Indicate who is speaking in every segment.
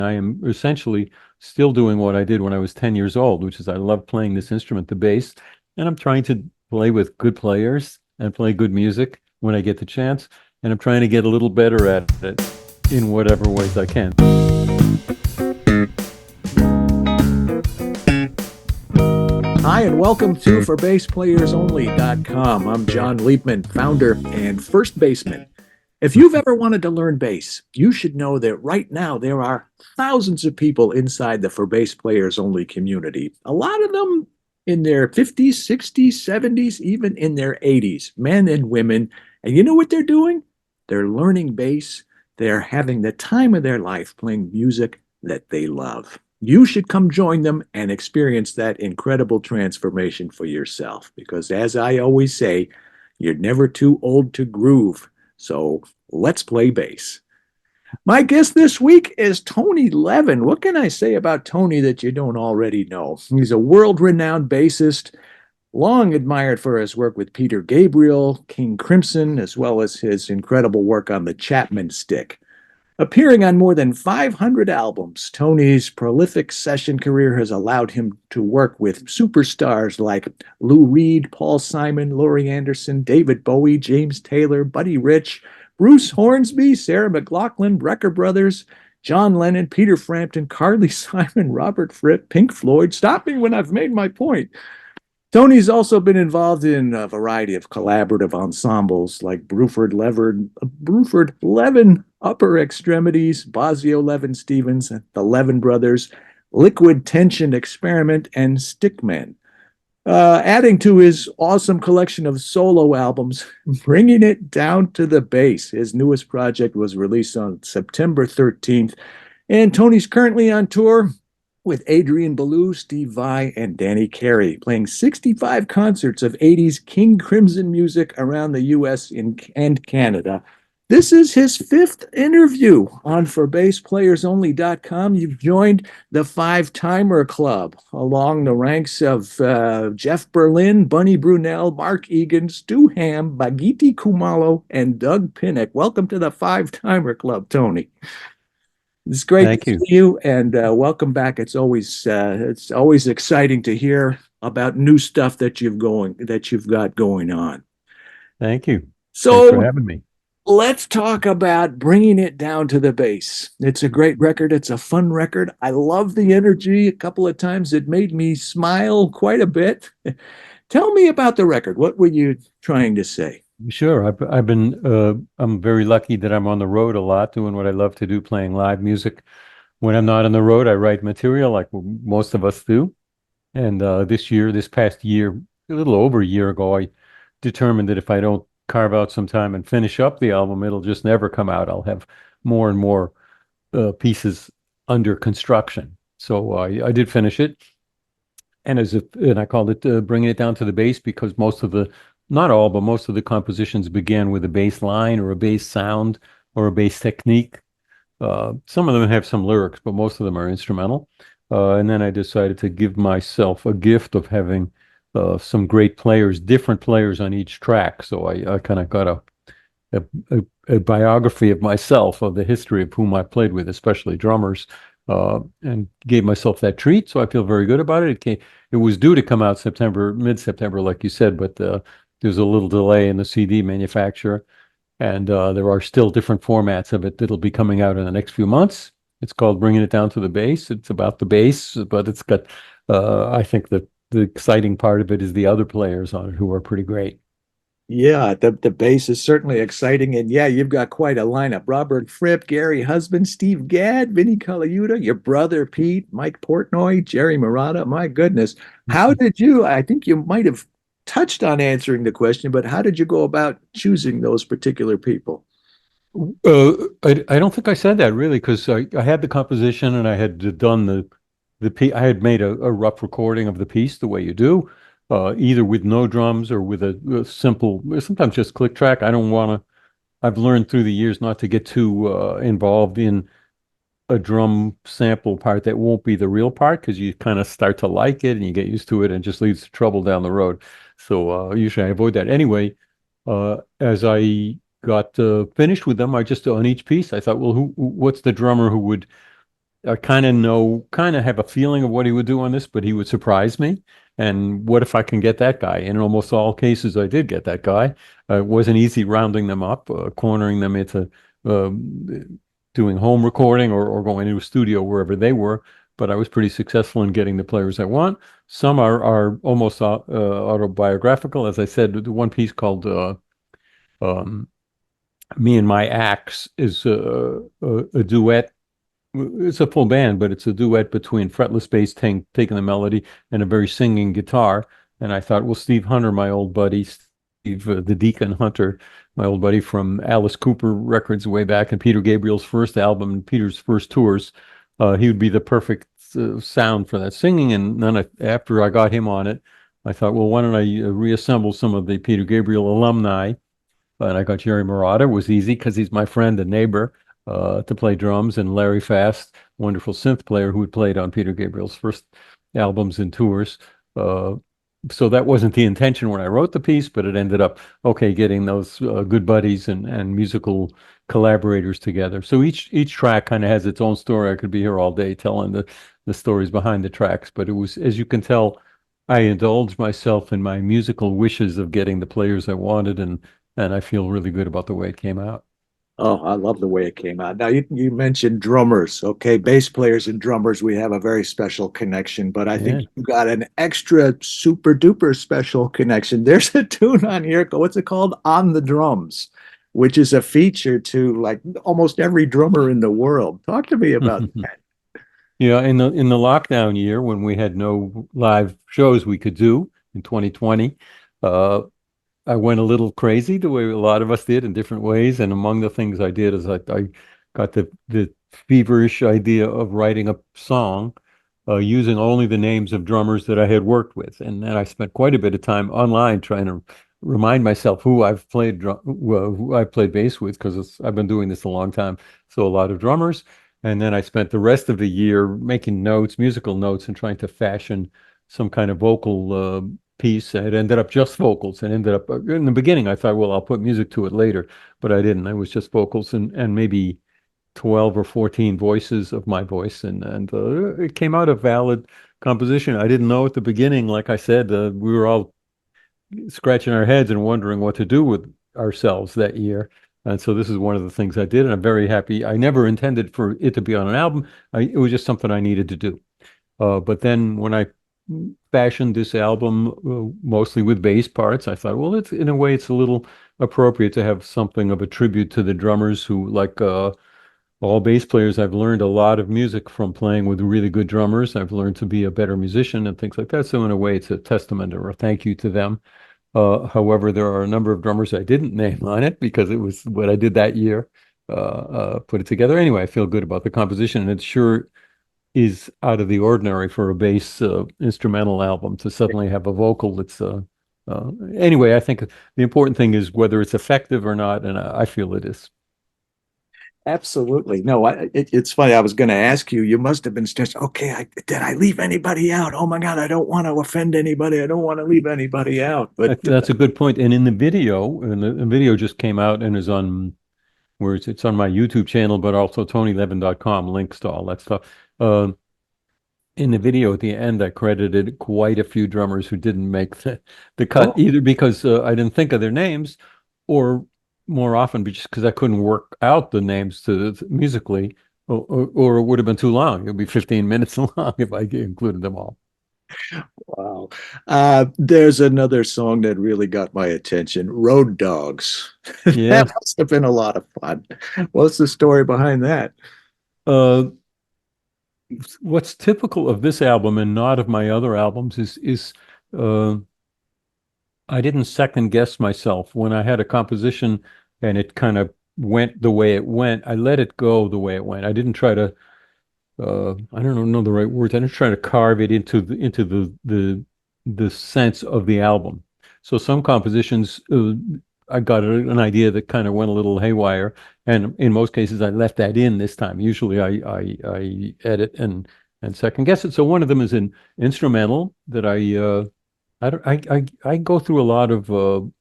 Speaker 1: I am essentially still doing what I did when I was 10 years old, which is I love playing this instrument, the bass, and I'm trying to play with good players and play good music when I get the chance. And I'm trying to get a little better at it in whatever ways I can.
Speaker 2: Hi, and welcome to ForBassPlayersOnly.com. I'm John Liebman, founder and first baseman. If you've ever wanted to learn bass, you should know that right now there are thousands of people inside the For Bass Players Only community. A lot of them in their 50s, 60s, 70s, even in their 80s, men and women. And you know what they're doing? They're learning bass. They're having the time of their life playing music that they love. You should come join them and experience that incredible transformation for yourself. Because as I always say, you're never too old to groove. So let's play bass. My guest this week is Tony Levin. What can I say about Tony that you don't already know? He's a world-renowned bassist, long admired for his work with Peter Gabriel, King Crimson, as well as his incredible work on the Chapman Stick. Appearing on more than 500 albums, Tony's prolific session career has allowed him to work with superstars like Lou Reed, Paul Simon, Laurie Anderson, David Bowie, James Taylor, Buddy Rich, Bruce Hornsby, Sarah McLachlan, Brecker Brothers, John Lennon, Peter Frampton, Carly Simon, Robert Fripp, Pink Floyd. Stop me when I've made my point. Tony's also been involved in a variety of collaborative ensembles like Bruford Levin Upper Extremities, Bosio Levin Stevens, the Levin Brothers, Liquid Tension Experiment, and Stickmen. Adding to his awesome collection of solo albums, Bringing It Down to the Bass. His newest project was released on September 13th, and Tony's currently on tour with Adrian Belew, Steve Vai, and Danny Carey, playing 65 concerts of 80s King Crimson music around the U.S. and Canada. This is his fifth interview on ForBassPlayersOnly.com. You've joined the Five-Timer Club along the ranks of Jeff Berlin, Bunny Brunel, Mark Egan, Stu Ham, Bagiti Kumalo, and Doug Pinnock. Welcome to the Five-Timer Club, Tony. It's great
Speaker 1: Thank
Speaker 2: to
Speaker 1: you.
Speaker 2: see you, and welcome back. It's always exciting to hear about new stuff that you've got going on.
Speaker 1: Thank you. Thanks for
Speaker 2: So
Speaker 1: having me.
Speaker 2: let's talk about Bringing It Down to the Bass. It's a great record. It's a fun record. I love the energy. A couple of times it made me smile quite a bit. Tell me about the record. What were you trying to say?
Speaker 1: Sure. I'm very lucky that I'm on the road a lot doing what I love to do, playing live music. When I'm not on the road, I write material like most of us do. And this past year, a little over a year ago, I determined that if I don't carve out some time and finish up the album, it'll just never come out. I'll have more and more pieces under construction. So I did finish it. And I called it Bringing It Down to the Bass because not all, but most of the compositions began with a bass line or a bass sound or a bass technique. Some of them have some lyrics, but most of them are instrumental. And then I decided to give myself a gift of having some great players, different players on each track. So I kind of got a biography of myself, of the history of whom I played with, especially drummers, and gave myself that treat. So I feel very good about it. It was due to come out mid-September, like you said, but there's a little delay in the CD manufacturer. And there are still different formats of it that'll be coming out in the next few months. It's called Bringing It Down to the Bass. It's about the bass, but it's got, I think the exciting part of it is the other players on it who are pretty great.
Speaker 2: Yeah, the bass is certainly exciting. And yeah, you've got quite a lineup. Robert Fripp, Gary Husband, Steve Gadd, Vinny Colaiuta, your brother Pete, Mike Portnoy, Jerry Murata. My goodness. I think you might have touched on answering the question, but how did you go about choosing those particular people?
Speaker 1: I don't think I said that really because I had the composition and I had done the piece. I had made a rough recording of the piece the way you do, either with no drums or with a simple, sometimes just click track. I don't want to. I've learned through the years not to get too involved in a drum sample part that won't be the real part because you kind of start to like it and you get used to it and it just leads to trouble down the road. So usually I avoid that. Anyway, as I got finished with them, I just on each piece, I thought, well, what's the drummer who would I kind of have a feeling of what he would do on this, but he would surprise me. And what if I can get that guy? And in almost all cases, I did get that guy. It wasn't easy rounding them up, cornering them into doing home recording or going into a studio wherever they were. But I was pretty successful in getting the players I want. Some are almost autobiographical. As I said, the one piece called um, "Me and My Axe" is a duet. It's a full band, but it's a duet between fretless bass taking the melody and a very singing guitar. And I thought, well, Steve Hunter, my old buddy, Steve the Deacon Hunter, my old buddy from Alice Cooper Records way back, and Peter Gabriel's first album and Peter's first tours, he would be the perfect sound for that singing. And then after I got him on it, I thought, well, why don't I reassemble some of the Peter Gabriel alumni? And I got Jerry Marotta. It was easy because he's my friend and neighbor to play drums, and Larry Fast, wonderful synth player who had played on Peter Gabriel's first albums and tours. Uh, so that wasn't the intention when I wrote the piece, but it ended up, okay, getting those good buddies and musical collaborators together. So each track kind of has its own story. I could be here all day telling the stories behind the tracks, but it was, as you can tell, I indulged myself in my musical wishes of getting the players I wanted, and I feel really good about the way it came out.
Speaker 2: Oh, I love the way it came out. Now, you mentioned drummers. Okay, bass players and drummers, we have a very special connection, but I think
Speaker 1: Yeah.
Speaker 2: you got an extra super duper special connection. There's a tune on here. What's it called? On the Drums, which is a feature to like almost every drummer in the world. Talk to me about that.
Speaker 1: Yeah, in the lockdown year when we had no live shows we could do in 2020, uh, I went a little crazy the way a lot of us did in different ways. And among the things I did is I got the feverish idea of writing a song using only the names of drummers that I had worked with. And then I spent quite a bit of time online trying to remind myself who I played bass with, because I've been doing this a long time. So a lot of drummers. And then I spent the rest of the year making notes, musical notes, and trying to fashion some kind of vocal piece. It ended up just vocals, and ended up in the beginning I thought, well, I'll put music to it later, but I didn't. It was just vocals and maybe 12 or 14 voices of my voice, and it came out a valid composition. I didn't know at the beginning, like I said, we were all scratching our heads and wondering what to do with ourselves that year. And so this is one of the things I did, and I'm very happy. I never intended for it to be on an album. It was just something I needed to do. But then when I fashioned this album mostly with bass parts, I thought, well, it's in a way it's a little appropriate to have something of a tribute to the drummers who, like all bass players, I've learned a lot of music from playing with really good drummers. I've learned to be a better musician and things like that. So in a way, it's a testament or a thank you to them. However, there are a number of drummers I didn't name on it because it was what I did that year, put it together. Anyway, I feel good about the composition, and it sure is out of the ordinary for a bass instrumental album to suddenly have a vocal that's anyway, I think the important thing is whether it's effective or not, and I feel it is.
Speaker 2: Absolutely. No, it's funny. I was going to ask you, you must have been stressed. Okay, did I leave anybody out? Oh my God, I don't want to offend anybody. I don't want to leave anybody out. But
Speaker 1: That's a good point. And in the video, and the video just came out and is on where it's on my YouTube channel, but also TonyLevin.com, links to all that stuff. In the video at the end, I credited quite a few drummers who didn't make the cut,
Speaker 2: oh,
Speaker 1: either because I didn't think of their names, or more often just because I couldn't work out the names musically, or it would have been too long. It would be 15 minutes long if I included them all.
Speaker 2: wow. There's another song that really got my attention, Road Dogs. That
Speaker 1: Yeah.
Speaker 2: must have been a lot of fun. What's the story behind that?
Speaker 1: Uh, what's typical of this album and not of my other albums is uh, I didn't second guess myself when I had a composition and it kind of went the way it went. I let it go the way it went. I didn't try to I don't know the right words. I didn't try to carve it into the sense of the album. So some compositions I got an idea that kind of went a little haywire, and in most cases I left that in this time. Usually I edit and second guess it. So one of them is an instrumental that I don't I go through a lot of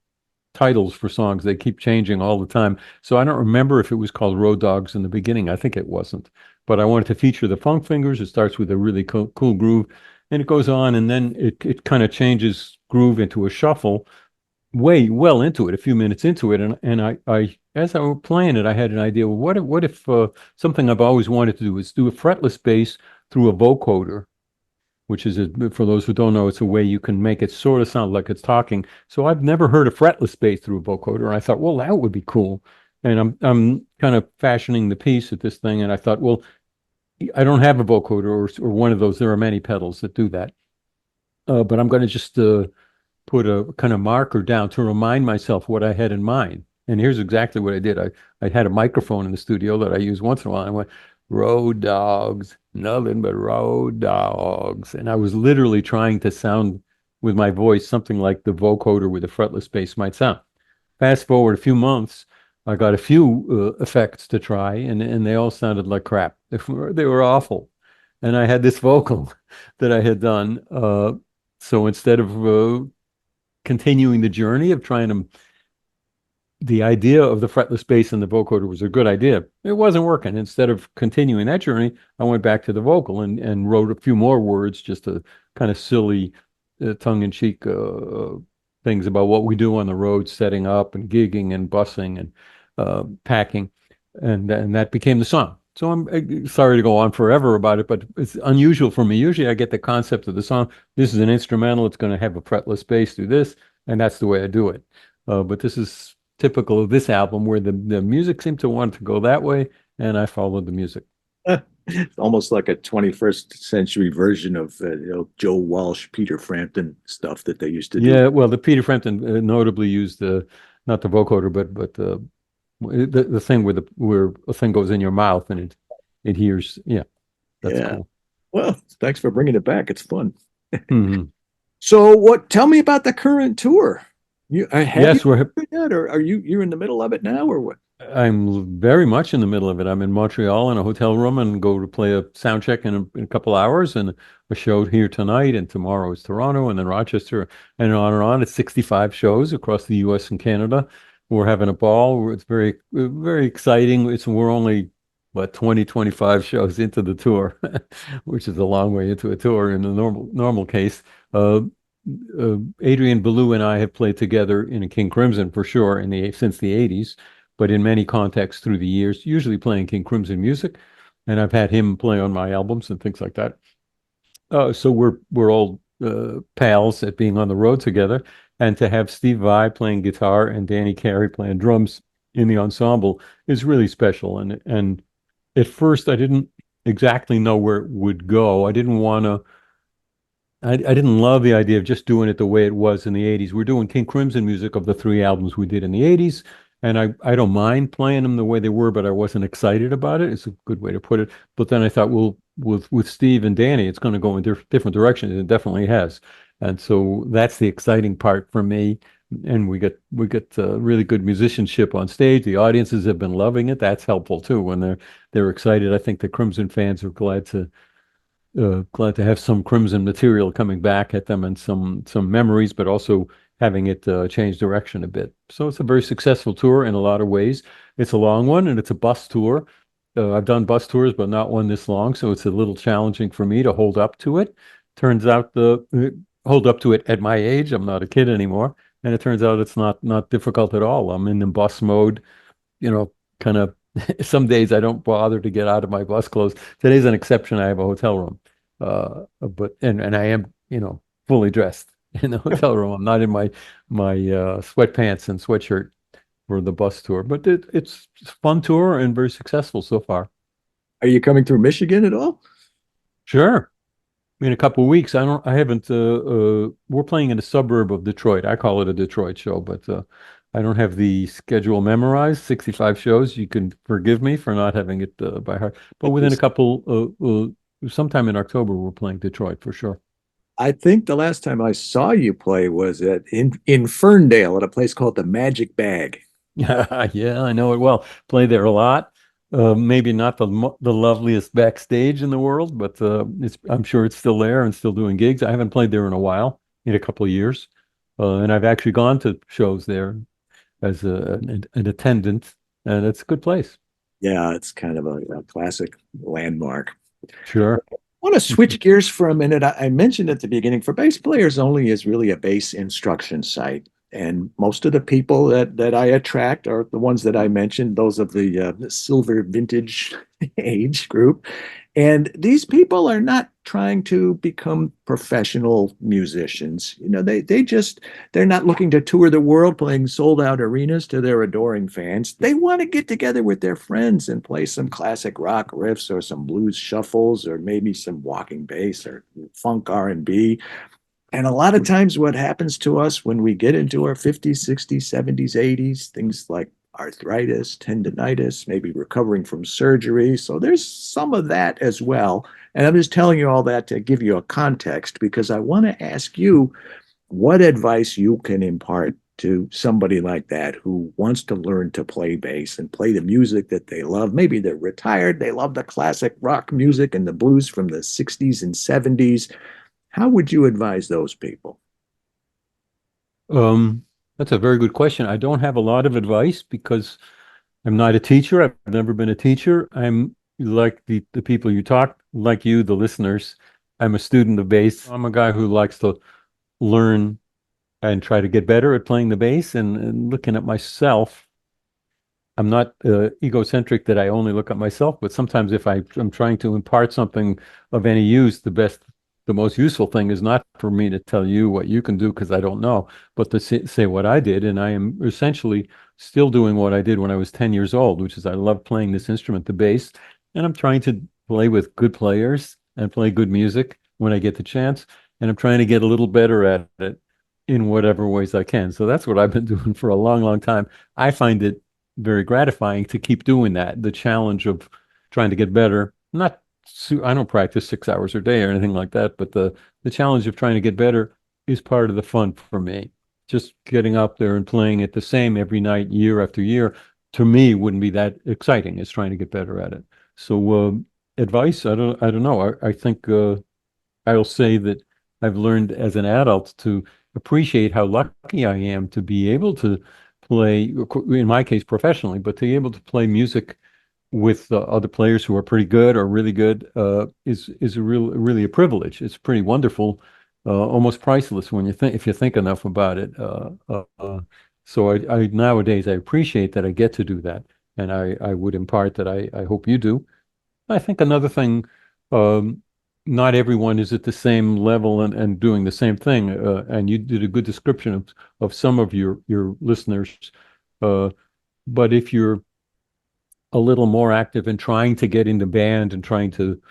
Speaker 1: titles for songs. They keep changing all the time. So I don't remember if it was called Road Dogs in the beginning. I think it wasn't. but I wanted to feature the funk fingers. It starts with a really cool groove, and it goes on, and then it kind of changes groove into a shuffle way well into it, a few minutes into it, and I as I was playing it, I had an idea. Well, what if something I've always wanted to do is do a fretless bass through a vocoder, which is for those who don't know, it's a way you can make it sort of sound like it's talking. So I've never heard a fretless bass through a vocoder, and I thought, well, that would be cool. And I'm kind of fashioning the piece at this thing, and I thought, well, I don't have a vocoder or one of those. There are many pedals that do that, but I'm going to just put a kind of marker down to remind myself what I had in mind. And here's exactly what I did. I had a microphone in the studio that I use once in a while. I went, road dogs, nothing but road dogs. And I was literally trying to sound with my voice something like the vocoder with a fretless bass might sound. Fast forward a few months, I got a few effects to try, and they all sounded like crap. They were awful. And I had this vocal that I had done. So instead of continuing the journey of trying to, the idea of the fretless bass and the vocoder was a good idea. It wasn't working. Instead of continuing that journey, I went back to the vocal and wrote a few more words, just a kind of silly, tongue-in-cheek things about what we do on the road, setting up and gigging and bussing and packing, and that became the song. So I'm sorry to go on forever about it, but it's unusual for me. Usually I get the concept of the song. This is an instrumental. It's going to have a fretless bass do this, and that's the way I do it. But this is typical of this album where the music seemed to want to go that way, and I followed the music.
Speaker 2: It's almost like a 21st century version of Joe Walsh, Peter Frampton stuff that they used to do.
Speaker 1: Yeah, well, the Peter Frampton notably used not the vocoder, but the thing where a thing goes in your mouth and it hears. Yeah, that's
Speaker 2: Yeah.
Speaker 1: cool.
Speaker 2: Well, thanks for bringing it back. It's fun.
Speaker 1: Hmm.
Speaker 2: So, what? Tell me about the current tour. Have you
Speaker 1: Yes, we're
Speaker 2: yet, or are you're in the middle of it now, or what?
Speaker 1: I'm very much in the middle of it. I'm in Montreal in a hotel room and go to play a sound check in a couple hours and a show here tonight. And tomorrow is Toronto and then Rochester and on and on. It's 65 shows across the US and Canada. We're having a ball. It's very exciting. We're only, what, 20, 25 shows into the tour, which is a long way into a tour in the normal case. Uh, Adrian Ballou and I have played together in a King Crimson for sure since the 80s, but in many contexts through the years, usually playing King Crimson music. And I've had him play on my albums and things like that. So we're all pals at being on the road together. And to have Steve Vai playing guitar and Danny Carey playing drums in the ensemble is really special. And at first I didn't exactly know where it would go. I didn't love the idea of just doing it the way it was in the 80s. We're doing King Crimson music of the three albums we did in the 80s, and I don't mind playing them the way they were, but I wasn't excited about it. It's a good way to put it. But then I thought, well, with Steve and Danny, it's going to go in different directions. It definitely has. And so that's the exciting part for me. And we get really good musicianship on stage. The audiences have been loving it. That's helpful too when they're excited. I think the Crimson fans are glad to have some Crimson material coming back at them and some memories, but also having it change direction a bit. So it's a very successful tour in a lot of ways. It's a long one and it's a bus tour. I've done bus tours, but not one this long, so it's a little challenging for me to hold up to it. Turns out hold up to it at my age. I'm not a kid anymore, and it turns out it's not difficult at all. I'm in the bus mode, kind of. Some days I don't bother to get out of my bus clothes. Today's an exception. I have a hotel room, but I am, fully dressed in the hotel room. I'm not in my sweatpants and sweatshirt for the bus tour, but it's a fun tour and very successful so far.
Speaker 2: Are you coming through Michigan at all?
Speaker 1: Sure. In a couple of weeks. I haven't, we're playing in a suburb of Detroit. I call it a Detroit show, but I don't have the schedule memorized, 65 shows. You can forgive me for not having it by heart. But within a couple, sometime in October, we're playing Detroit for sure.
Speaker 2: I think the last time I saw you play was in Ferndale at a place called the Magic Bag.
Speaker 1: Yeah, I know it well. Play there a lot. Maybe not the loveliest backstage in the world, but I'm sure it's still there and still doing gigs. I haven't played there in a while, in a couple of years, and I've actually gone to shows there as an attendant, and it's a good place.
Speaker 2: Yeah, it's kind of a classic landmark.
Speaker 1: Sure.
Speaker 2: I want to switch gears for a minute. I mentioned at the beginning, For Bass Players Only is really a bass instruction site. And most of the people that I attract are the ones that I mentioned, those of the silver vintage age group. And these people are not trying to become professional musicians. You know, they're not looking to tour the world playing sold out arenas to their adoring fans. They want to get together with their friends and play some classic rock riffs or some blues shuffles or maybe some walking bass or funk R&B. And a lot of times, what happens to us when we get into our 50s, 60s, 70s, 80s, things like arthritis, tendonitis, maybe recovering from surgery. So there's some of that as well. And I'm just telling you all that to give you a context because I want to ask you what advice you can impart to somebody like that who wants to learn to play bass and play the music that they love. Maybe they're retired, they love the classic rock music and the blues from the 60s and 70s. How would you advise those people?
Speaker 1: Um, that's a very good question. I don't have a lot of advice because I'm not a teacher. I've never been a teacher. I'm like the people you talk, like you, the listeners. I'm a student of bass. I'm a guy who likes to learn and try to get better at playing the bass and looking at myself. I'm not egocentric that I only look at myself, but sometimes if I'm trying to impart something of any use, the most useful thing is not for me to tell you what you can do because I don't know, but to say what I did. And I am essentially still doing what I did when I was 10 years old, which is I love playing this instrument, the bass, and I'm trying to play with good players and play good music when I get the chance. And I'm trying to get a little better at it in whatever ways I can. So that's what I've been doing for a long, long time. I find it very gratifying to keep doing that. The challenge of trying to get better. Not, I don't practice 6 hours a day or anything like that, but the challenge of trying to get better is part of the fun for me. Just getting up there and playing it the same every night, year after year, to me wouldn't be that exciting as trying to get better at it. So advice, I don't know. I think I'll say that I've learned as an adult to appreciate how lucky I am to be able to play, in my case, professionally, but to be able to play music with other players who are pretty good or really good is really a privilege. It's pretty wonderful, almost priceless when you think if you think enough about it. So I nowadays I appreciate that I get to do that, and I would impart that I hope you do. I think another thing, um, not everyone is at the same level and doing the same thing. And you did a good description of some of your listeners. Uh, but if you're a little more active in trying to get into band and trying to,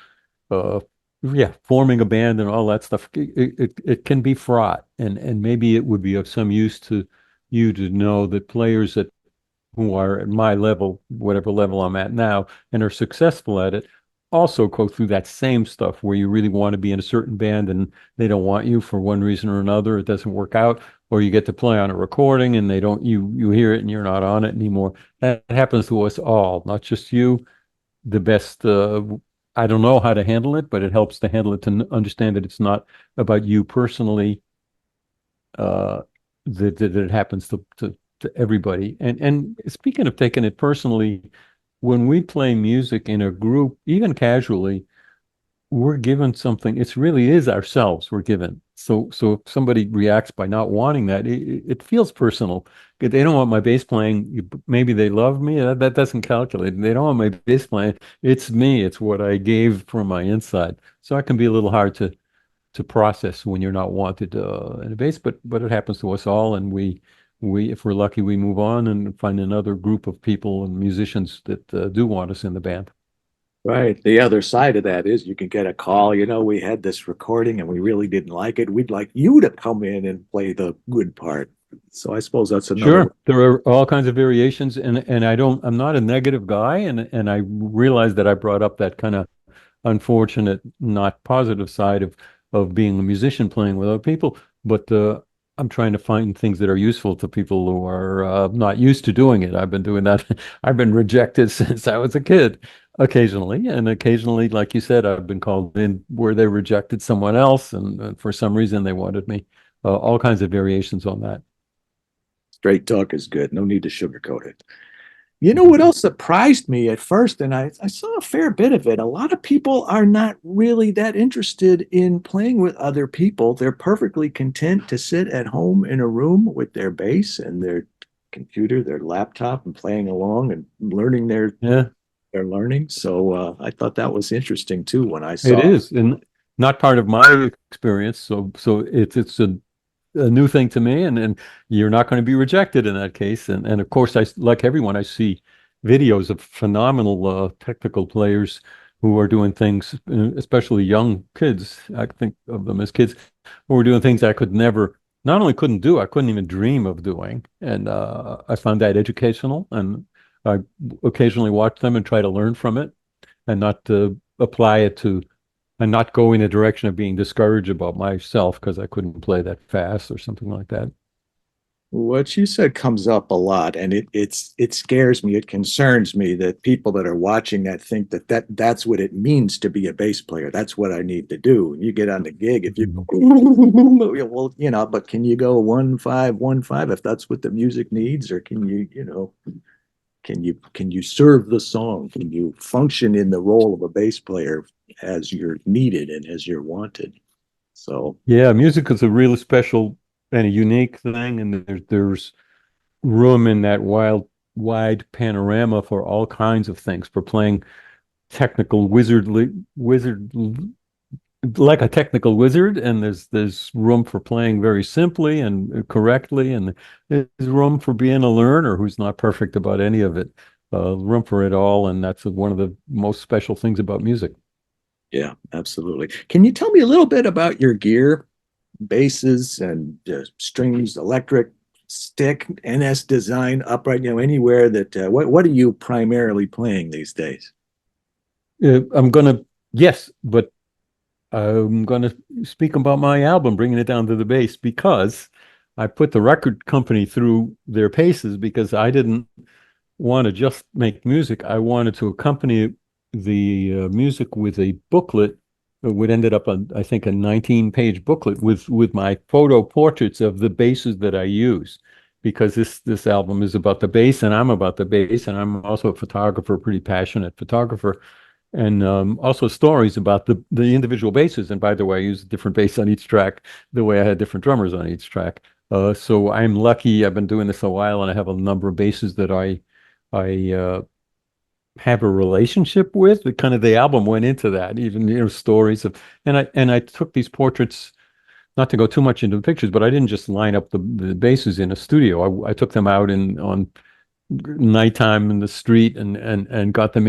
Speaker 1: uh, yeah, forming a band and all that stuff, it can be fraught. And maybe it would be of some use to you to know that players that who are at my level, whatever level I'm at now, and are successful at it, also go through that same stuff where you really want to be in a certain band and they don't want you for one reason or another. It doesn't work out, or you get to play on a recording and they don't, you hear it and you're not on it anymore. That happens to us all, not just you. The best, I don't know how to handle it, but it helps to handle it to understand that it's not about you personally, uh, that it happens to everybody. And speaking of taking it personally, when we play music in a group, even casually, we're given something. It really is ourselves we're given. So if somebody reacts by not wanting that, it feels personal. If they don't want my bass playing, maybe they love me. That doesn't calculate. They don't want my bass playing. It's me. It's what I gave from my inside. So it can be a little hard to process when you're not wanted in a bass, but it happens to us all, and we if we're lucky, we move on and find another group of people and musicians that do want us in the band.
Speaker 2: Right. The other side of that is you can get a call, we had this recording and we really didn't like it. We'd like you to come in and play the good part. So I suppose that's another way.
Speaker 1: Sure, there are all kinds of variations, and I'm not a negative guy, and I realize that I brought up that kind of unfortunate, not positive side of being a musician playing with other people. But I'm trying to find things that are useful to people who are not used to doing it. I've been doing that. I've been rejected since I was a kid, occasionally, and occasionally, like you said, I've been called in where they rejected someone else, and for some reason they wanted me. All kinds of variations on that.
Speaker 2: Straight talk is good. No need to sugarcoat it. You know what else surprised me at first, and I saw a fair bit of it. A lot of people are not really that interested in playing with other people. They're perfectly content to sit at home in a room with their bass and their computer, their laptop, and playing along and learning
Speaker 1: Yeah,
Speaker 2: their learning. So I thought that was interesting too when I
Speaker 1: it
Speaker 2: saw.
Speaker 1: is, and not part of my experience. So it's a new thing to me, and you're not going to be rejected in that case. And of course, like everyone, I see videos of phenomenal technical players who are doing things, especially young kids. I think of them as kids who are doing things I could never, not only couldn't do, I couldn't even dream of doing. And I found that educational, and I occasionally watch them and try to learn from it, and not to apply it to and not go in a direction of being discouraged about myself because I couldn't play that fast or something like that.
Speaker 2: What you said comes up a lot, and it scares me. It concerns me that people that are watching that think that's what it means to be a bass player. That's what I need to do. And you get on the gig, if you
Speaker 1: Mhm.
Speaker 2: well, but can you go 1-5-1-5 if that's what the music needs, or can you serve the song? Can you function in the role of a bass player as you're needed and as you're wanted? So
Speaker 1: Yeah, music is a really special and a unique thing, and there's room in that wide panorama for all kinds of things, for playing technical wizard like a technical wizard, and there's room for playing very simply and correctly, and there's room for being a learner who's not perfect about any of it. Room for it all, and that's one of the most special things about music.
Speaker 2: yeah, absolutely. Can you tell me a little bit about your gear, basses and strings, electric, stick, NS design, upright, anywhere that, what are you primarily playing these days?
Speaker 1: I'm gonna Yes, but I'm gonna speak about my album, bringing it down to the bass, because I put the record company through their paces because I didn't want to just make music. I wanted to accompany the music with a booklet that would ended up on, I think, a 19-page booklet with my photo portraits of the basses that I use. Because this album is about the bass, and I'm about the bass, and I'm also a photographer, pretty passionate photographer, and also stories about the individual basses. And by the way, I use a different bass on each track, the way I had different drummers on each track. So I'm lucky. I've been doing this a while, and I have a number of basses that I have a relationship with. The kind of the album went into that, even stories of, and I took these portraits, not to go too much into the pictures, but I didn't just line up the basses in a studio. I took them out in on nighttime in the street, and got them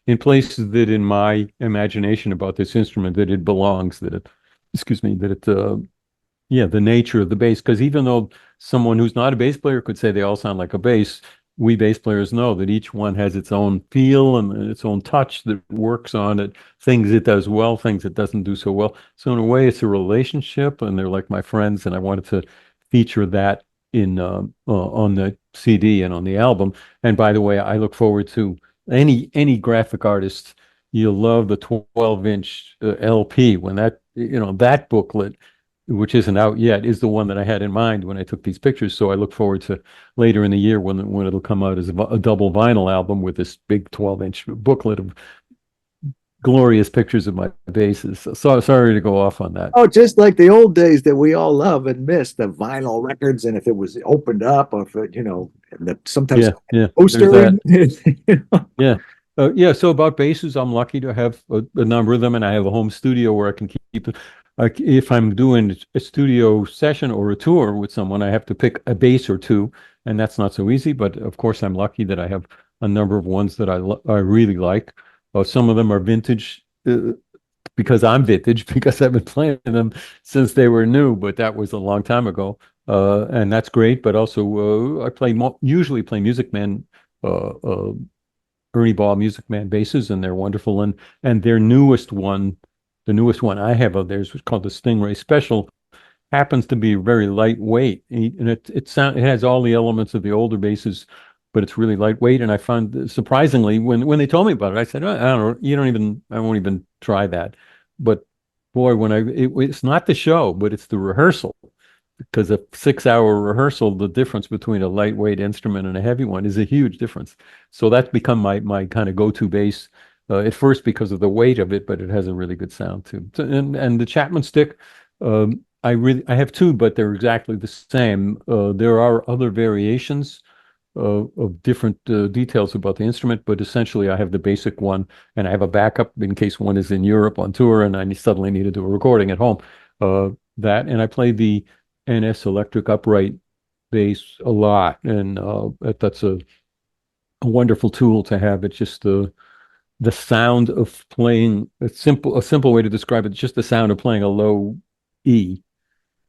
Speaker 1: in places that in my imagination about this instrument, that it belongs, that it, excuse me, that it yeah, the nature of the bass. Because even though someone who's not a bass player could say they all sound like a bass, we bass players know that each one has its own feel and its own touch that works on it, things it does well, things it doesn't do so well. So in a way, it's a relationship, and they're like my friends, and I wanted to feature that in on the CD and on the album. And by the way, I look forward to any graphic artist. You'll love the 12-inch LP when that booklet, which isn't out yet, is the one that I had in mind when I took these pictures. So I look forward to later in the year when it'll come out as a double vinyl album with this big 12-inch booklet of glorious pictures of my basses. So sorry to go off on that.
Speaker 2: Oh, just like the old days that we all love and miss, the vinyl records, and if it was opened up, or if it, and sometimes
Speaker 1: Yeah, yeah, there's
Speaker 2: poster
Speaker 1: that.
Speaker 2: in. You know?
Speaker 1: Yeah. Yeah. So about basses, I'm lucky to have a number of them, and I have a home studio where I can keep it. Like if I'm doing a studio session or a tour with someone, I have to pick a bass or two, and that's not so easy. But of course, I'm lucky that I have a number of ones that I really like. Some of them are vintage, because I'm vintage, because I've been playing them since they were new, but that was a long time ago. And that's great. But also, I usually play Music Man. Ernie Ball Music Man basses, and they're wonderful. And their newest one, the newest one I have of theirs, was called the Stingray Special, happens to be very lightweight, and it has all the elements of the older basses, but it's really lightweight. And I found, surprisingly, when they told me about it, I said, "Oh, I don't know, I won't even try that." But boy, it's not the show, but it's the rehearsal. because a 6 hour rehearsal, the difference between a lightweight instrument and a heavy one is a huge difference. So that's become my kind of go-to bass, at first because of the weight of it, but it has a really good sound too. So, and the Chapman Stick, I have two, but they're exactly the same. There are other variations of different details about the instrument, but essentially I have the basic one, and I have a backup in case one is in Europe on tour and I suddenly need to do a recording at home. That, and I play the NS Electric upright bass a lot, and that's a wonderful tool to have. It's just the sound of playing a simple way to describe it. It's just the sound of playing a low E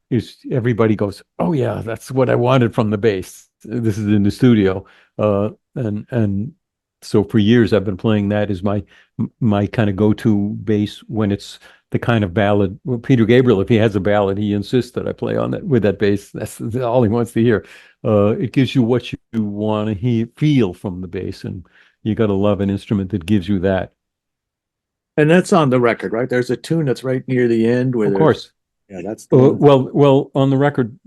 Speaker 1: is everybody goes, oh yeah, that's what I wanted from the bass. This is in the studio. And so for years I've been playing that as my kind of go-to bass when it's the kind of ballad. Well, Peter Gabriel, if he has a ballad, he insists that I play on that with that bass. That's all he wants to hear. It gives you what you want to feel from the bass, and you got to love an instrument that gives you that.
Speaker 2: And that's on the record, right? There's a tune that's right near the end where
Speaker 1: Of
Speaker 2: there's,
Speaker 1: course.
Speaker 2: yeah, that's the one.
Speaker 1: Well, on the record,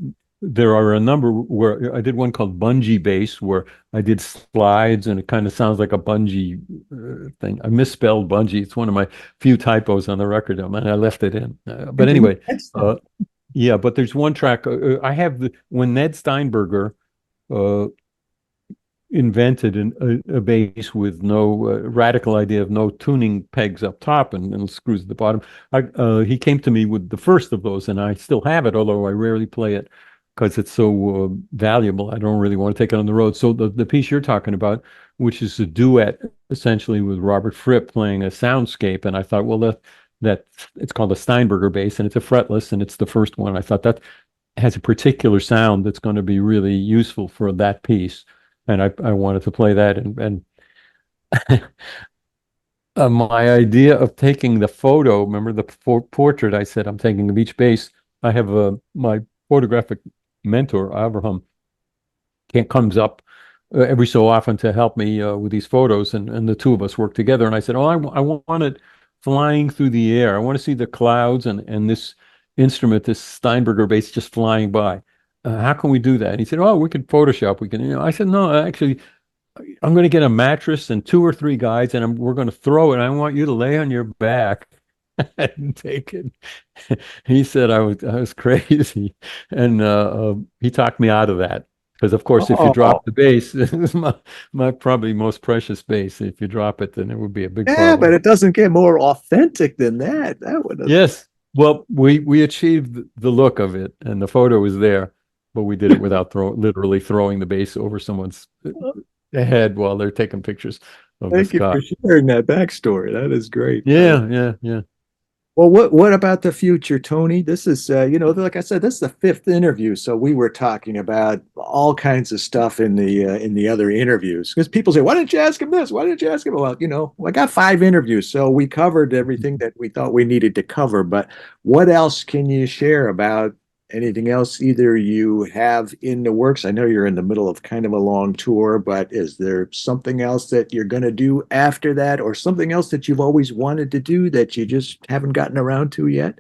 Speaker 1: there are a number where I did one called Bungee Bass, where I did slides, and it kind of sounds like a bungee thing. I misspelled bungee. It's one of my few typos on the record, and I left it in. But anyway, yeah. But there's one track I have when Ned Steinberger uh, invented a bass with no radical idea of no tuning pegs up top and screws at the bottom. He came to me with the first of those, and I still have it, although I rarely play it because it's so valuable. I don't really want to take it on the road. So the piece you're talking about, which is a duet essentially with Robert Fripp playing a soundscape, and I thought, well, that it's called a Steinberger bass, and it's a fretless, and it's the first one. I thought that has a particular sound that's going to be really useful for that piece, and I wanted to play that, and my idea of taking the photo, remember the portrait I said I'm taking of each bass. I have my photographic mentor Abraham comes up every so often to help me with these photos, and the two of us work together. And I said, oh, I want it flying through the air. I want to see the clouds and this instrument, this Steinberger bass, just flying by. How can we do that? And he said, oh, we can Photoshop. We can, I said, no, actually, I'm going to get a mattress and two or three guys, and we're going to throw it. I want you to lay on your back and take it. He said I was crazy, and he talked me out of that. Because of course, if you
Speaker 2: Oh,
Speaker 1: drop the bass, this is my probably most precious bass. If you drop it, then it would be a big
Speaker 2: yeah, but
Speaker 1: problem.
Speaker 2: it doesn't get more authentic than that. That would have.
Speaker 1: Yes. Well, we achieved the look of it, and the photo is there, but we did it without literally throwing the bass over someone's head while they're taking pictures of the
Speaker 2: Thank you
Speaker 1: sky.
Speaker 2: for sharing that backstory. That is great.
Speaker 1: Yeah, yeah, yeah.
Speaker 2: Well, what about the future, Tony? This is, like I said, this is the fifth interview, so we were talking about all kinds of stuff in the other interviews. Because people say, "Why didn't you ask him this? Why didn't you ask him?" Well, I got five interviews, so we covered everything that we thought we needed to cover. But what else can you share about anything else either you have in the works? I know you're in the middle of kind of a long tour, but is there something else that you're going to do after that, or something else that you've always wanted to do that you just haven't gotten around to yet?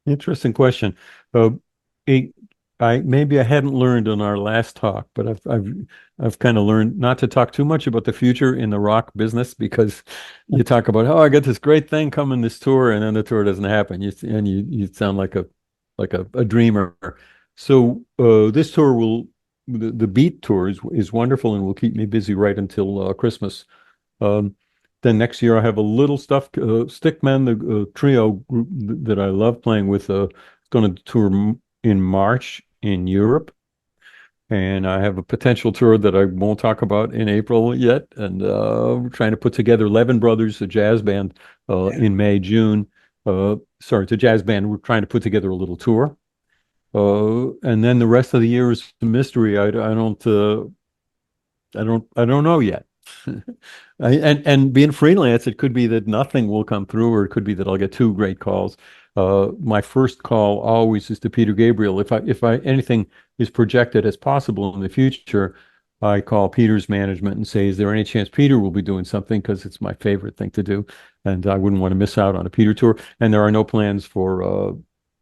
Speaker 1: Interesting question. Uh, it, maybe I hadn't learned on our last talk, but I've kind of learned not to talk too much about the future in the rock business, because you talk about, oh, I got this great thing coming this tour, and then the tour doesn't happen. You sound like a dreamer. So this tour the Beat tour is wonderful and will keep me busy right until Christmas. Um, then next year I have a little stuff. Stickman, the trio group that I love playing with, is going to tour in March in Europe, and I have a potential tour that I won't talk about in April yet. And we're trying to put together Levin Brothers, a jazz band,
Speaker 2: Yeah.
Speaker 1: in May, June. Sorry, it's a jazz band. We're trying to put together a little tour. And then the rest of the year is a mystery. I don't know yet. And being freelance, it could be that nothing will come through, or it could be that I'll get two great calls. My first call always is to Peter Gabriel. If anything is projected as possible in the future, I call Peter's management and say, is there any chance Peter will be doing something? Because it's my favorite thing to do, and I wouldn't want to miss out on a Peter tour. And there are no plans for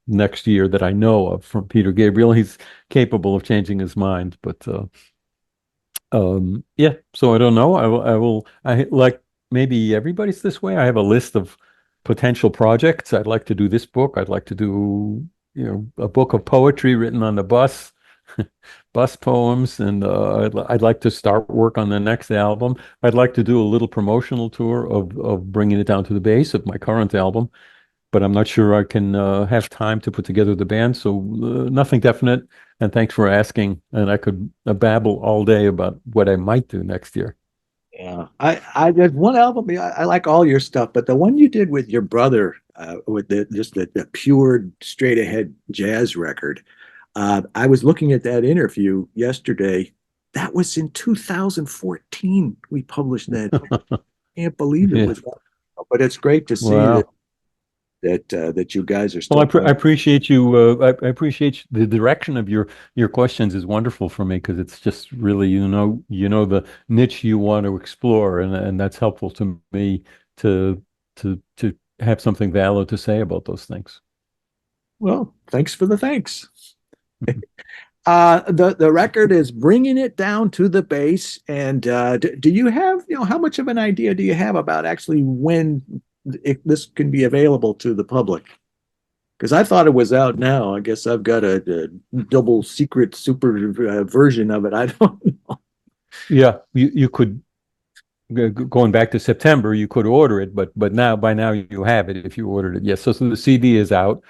Speaker 1: next year that I know of from Peter Gabriel. He's capable of changing his mind, but yeah. So I don't know. I like maybe everybody's this way. I have a list of potential projects. I'd like to do this book. I'd like to do, a book of poetry written on the bus. Bus poems, and I'd like to start work on the next album. I'd like to do a little promotional tour of bringing it down to the bass of my current album, but I'm not sure I can have time to put together the band. So nothing definite. And thanks for asking. And I could babble all day about what I might do next year.
Speaker 2: Yeah, I did one album. I like all your stuff, but the one you did with your brother, with the pure straight ahead jazz record. I was looking at that interview yesterday. That was in 2014. We published that. I can't believe it
Speaker 1: Yeah.
Speaker 2: was, but it's great to see
Speaker 1: Wow.
Speaker 2: that you guys are
Speaker 1: Well,
Speaker 2: still
Speaker 1: I
Speaker 2: playing.
Speaker 1: appreciate you. I appreciate the direction of your questions is wonderful for me because it's just really, the niche you want to explore, and that's helpful to me to to have something valid to say about those things.
Speaker 2: Well, thanks for the thanks. The record is bringing it down to the bass. And do you have, how much of an idea do you have about actually when this can be available to the public? Because I thought it was out now. I guess I've got a double secret super version of it. I don't know.
Speaker 1: Yeah, you could going back to September, you could order it, but now by now you have it if you ordered it. Yes, so the CD is out.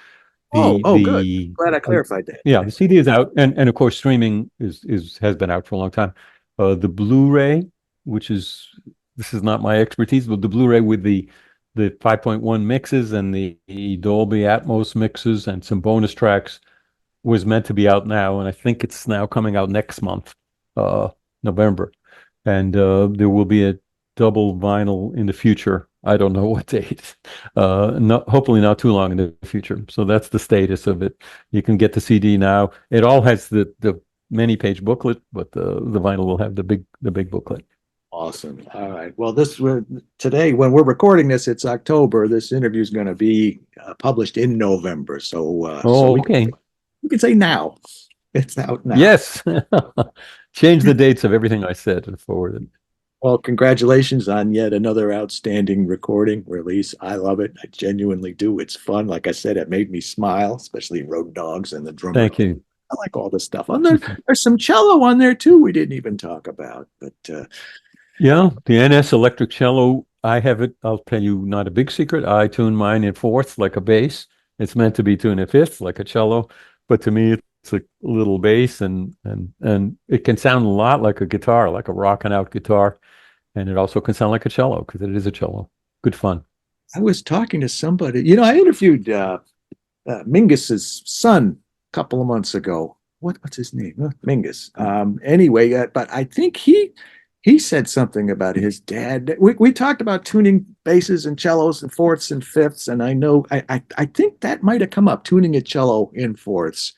Speaker 2: Oh,
Speaker 1: The
Speaker 2: oh, good.
Speaker 1: the
Speaker 2: Glad I clarified that.
Speaker 1: Yeah, the CD is out, and of course streaming is has been out for a long time. The Blu-ray, which is this is not my expertise, but the Blu-ray with the 5.1 mixes and the Dolby Atmos mixes and some bonus tracks was meant to be out now, and I think it's now coming out next month, uh, November, and there will be a double vinyl in the future. I don't know what date. Hopefully not too long in the future. So that's the status of it. You can get the CD now. It all has the many page booklet, but the vinyl will have the big booklet.
Speaker 2: Awesome. All right. Well, today, when we're recording this, it's October. This interview is going to be published in November. So
Speaker 1: Okay.
Speaker 2: we can say now. It's out now.
Speaker 1: Yes. Change the dates of everything I said and forward it.
Speaker 2: Well, congratulations on yet another outstanding recording release. I love it. I genuinely do. It's fun. Like I said, it made me smile, especially Road Dogs and the drummer.
Speaker 1: Thank you.
Speaker 2: I like all this stuff. There's some cello on there too we didn't even talk about. But
Speaker 1: Yeah, the NS electric cello, I have it. I'll tell you, not a big secret. I tune mine in fourths like a bass. It's meant to be tuned in fifths like a cello, but to me, it's a little bass, and it can sound a lot like a guitar, like a rocking out guitar, and it also can sound like a cello because it is a cello. Good fun.
Speaker 2: I was talking to somebody. I interviewed Mingus's son a couple of months ago. What's his name? Mingus. Anyway, but I think he said something about his dad. We talked about tuning basses and cellos and fourths and fifths, and I think that might have come up, tuning a cello in fourths.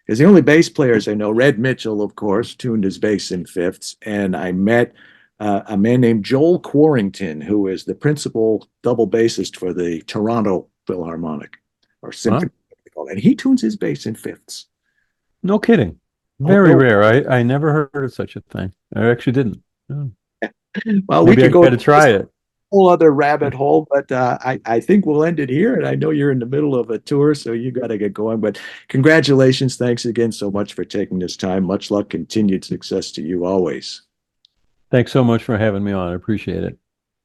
Speaker 2: Because the only bass players I know, Red Mitchell, of course, tuned his bass in fifths, and I met a man named Joel Quarrington, who is the principal double bassist for the Toronto Philharmonic or Symphony, and he tunes his bass in fifths.
Speaker 1: No kidding. Very rare. I never heard of such a thing. I actually didn't. Oh.
Speaker 2: Well,
Speaker 1: Maybe
Speaker 2: we
Speaker 1: I
Speaker 2: could go
Speaker 1: got to try it.
Speaker 2: whole other rabbit hole, but I think we'll end it here. And I know you're in the middle of a tour, so you got to get going. But congratulations. Thanks again so much for taking this time. Much luck, continued success to you always.
Speaker 1: Thanks so much for having me on. I appreciate it.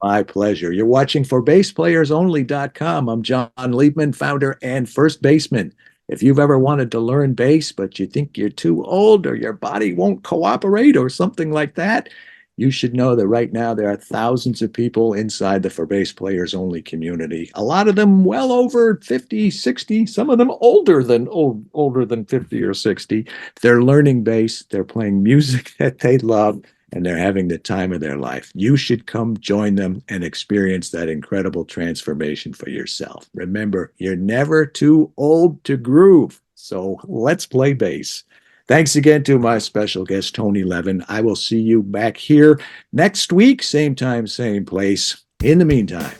Speaker 2: My pleasure. You're watching ForBassPlayersOnly.com. I'm John Liebman, founder and first baseman. If you've ever wanted to learn bass, but you think you're too old or your body won't cooperate or something like that, you should know that right now there are thousands of people inside the For Bass Players Only community. A lot of them well over 50, 60, some of them older than 50 or 60. They're learning bass, they're playing music that they love, and they're having the time of their life. You should come join them and experience that incredible transformation for yourself. Remember, you're never too old to groove. So let's play bass. Thanks again to my special guest, Tony Levin. I will see you back here next week, same time, same place. In the meantime,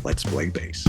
Speaker 2: let's play bass.